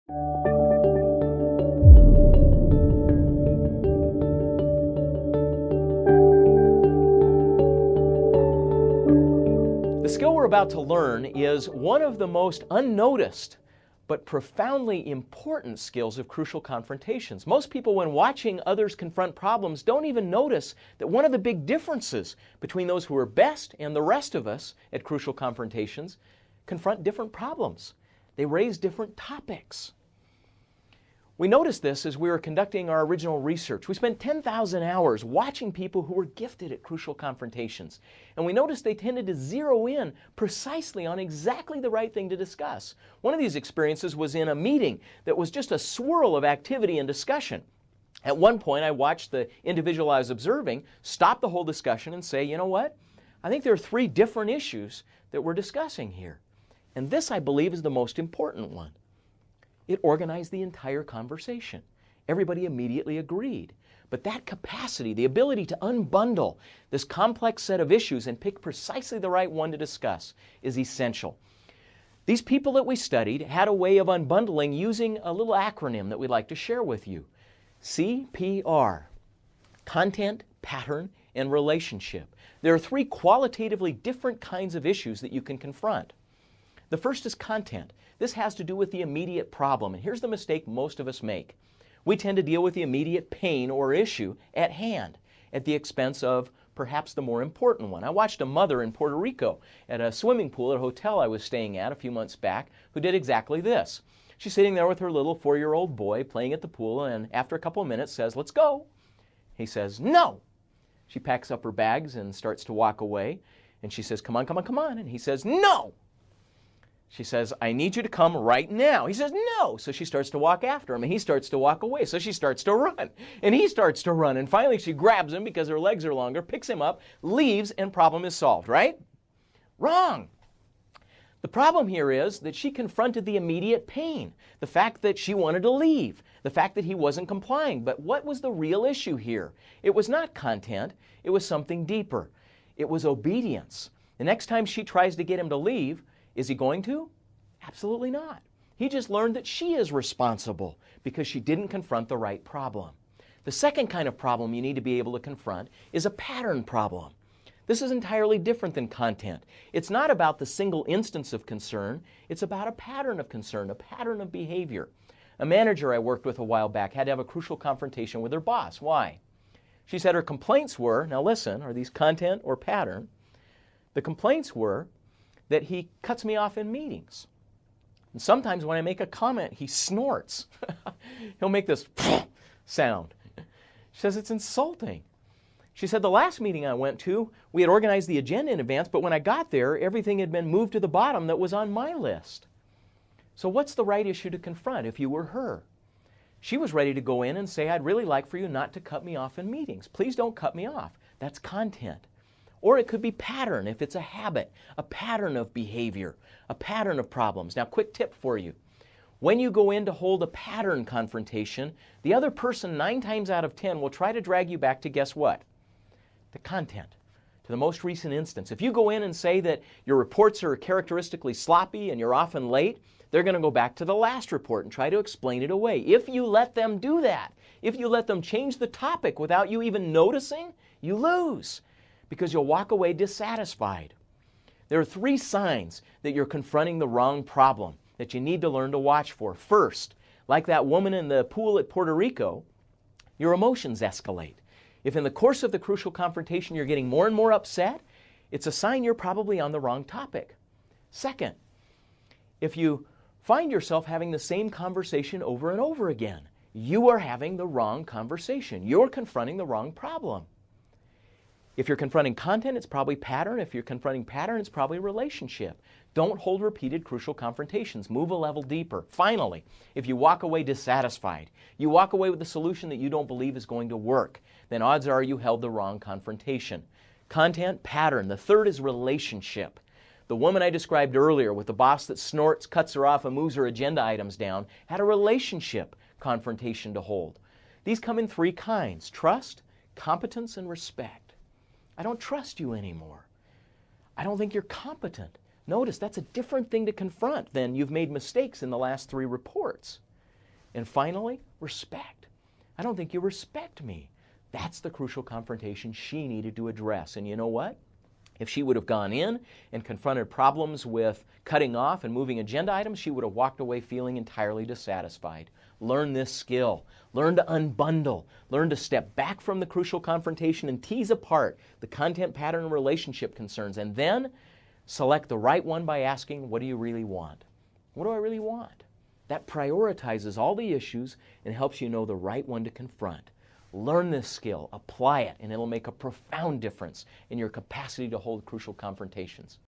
The skill we're about to learn is one of the most unnoticed but profoundly important skills of crucial confrontations. Most people, when watching others confront problems, don't even notice that one of the big differences between those who are best and the rest of us at crucial confrontations confront different problems. They raise different topics. We noticed this as we were conducting our original research. We spent 10,000 hours watching people who were gifted at crucial confrontations. And we noticed they tended to zero in precisely on exactly the right thing to discuss. One of these experiences was in a meeting that was just a swirl of activity and discussion. At one point, I watched the individual I was observing stop the whole discussion and say, you know what? I think there are 3 different issues that we're discussing here. And this, I believe, is the most important one. It organized the entire conversation. Everybody immediately agreed. But that capacity, the ability to unbundle this complex set of issues and pick precisely the right one to discuss, is essential. These people that we studied had a way of unbundling using a little acronym that we'd like to share with you. CPR, content, pattern, and relationship. There are 3 qualitatively different kinds of issues that you can confront. The first is content. This has to do with the immediate problem. And here's the mistake most of us make. We tend to deal with the immediate pain or issue at hand at the expense of perhaps the more important one. I watched a mother in Puerto Rico at a swimming pool at a hotel I was staying at a few months back who did exactly this. She's sitting there with her little 4-year-old boy playing at the pool, and after a couple of minutes says, "Let's go." He says, "No." She packs up her bags and starts to walk away. And she says, "Come on, come on, come on." And he says, "No." She says, "I need you to come right now." He says, "No." So she starts to walk after him, and he starts to walk away. So she starts to run, and he starts to run. And finally she grabs him because her legs are longer, picks him up, leaves, and problem is solved, right? Wrong. The problem here is that she confronted the immediate pain, the fact that she wanted to leave, the fact that he wasn't complying. But what was the real issue here? It was not content. It was something deeper. It was obedience. The next time she tries to get him to leave, is he going to? Absolutely not. He just learned that she is responsible because she didn't confront the right problem. The second kind of problem you need to be able to confront is a pattern problem. This is entirely different than content. It's not about the single instance of concern. It's about a pattern of concern, a pattern of behavior. A manager I worked with a while back had to have a crucial confrontation with her boss. Why? She said her complaints were, now listen, are these content or pattern? The complaints were that he cuts me off in meetings. And sometimes when I make a comment, he snorts. He'll make this sound. She says it's insulting. She said the last meeting I went to, we had organized the agenda in advance, but when I got there, everything had been moved to the bottom that was on my list. So what's the right issue to confront if you were her? She was ready to go in and say, "I'd really like for you not to cut me off in meetings. Please don't cut me off." That's content. Or it could be pattern if it's a habit, a pattern of behavior, a pattern of problems. Now, quick tip for you. When you go in to hold a pattern confrontation, the other person 9 times out of 10 will try to drag you back to guess what? The content, to the most recent instance. If you go in and say that your reports are characteristically sloppy and you're often late, they're going to go back to the last report and try to explain it away. If you let them do that, if you let them change the topic without you even noticing, you lose, because you'll walk away dissatisfied. There are 3 signs that you're confronting the wrong problem that you need to learn to watch for. First, like that woman in the pool at Puerto Rico, your emotions escalate. If in the course of the crucial confrontation you're getting more and more upset, it's a sign you're probably on the wrong topic. Second, if you find yourself having the same conversation over and over again, you are having the wrong conversation. You're confronting the wrong problem. If you're confronting content, it's probably pattern. If you're confronting pattern, it's probably relationship. Don't hold repeated crucial confrontations. Move a level deeper. Finally, if you walk away dissatisfied, you walk away with a solution that you don't believe is going to work, then odds are you held the wrong confrontation. Content, pattern. The third is relationship. The woman I described earlier with the boss that snorts, cuts her off, and moves her agenda items down had a relationship confrontation to hold. These come in 3 kinds: trust, competence, and respect. I don't trust you anymore. I don't think you're competent. Notice that's a different thing to confront than you've made mistakes in the last 3 reports. And finally, respect. I don't think you respect me. That's the crucial confrontation she needed to address. And you know what? If she would have gone in and confronted problems with cutting off and moving agenda items, she would have walked away feeling entirely dissatisfied. Learn this skill. Learn to unbundle. Learn to step back from the crucial confrontation and tease apart the content, pattern, and relationship concerns. And then select the right one by asking, what do you really want? What do I really want? That prioritizes all the issues and helps you know the right one to confront. Learn this skill, apply it, and it'll make a profound difference in your capacity to hold crucial confrontations.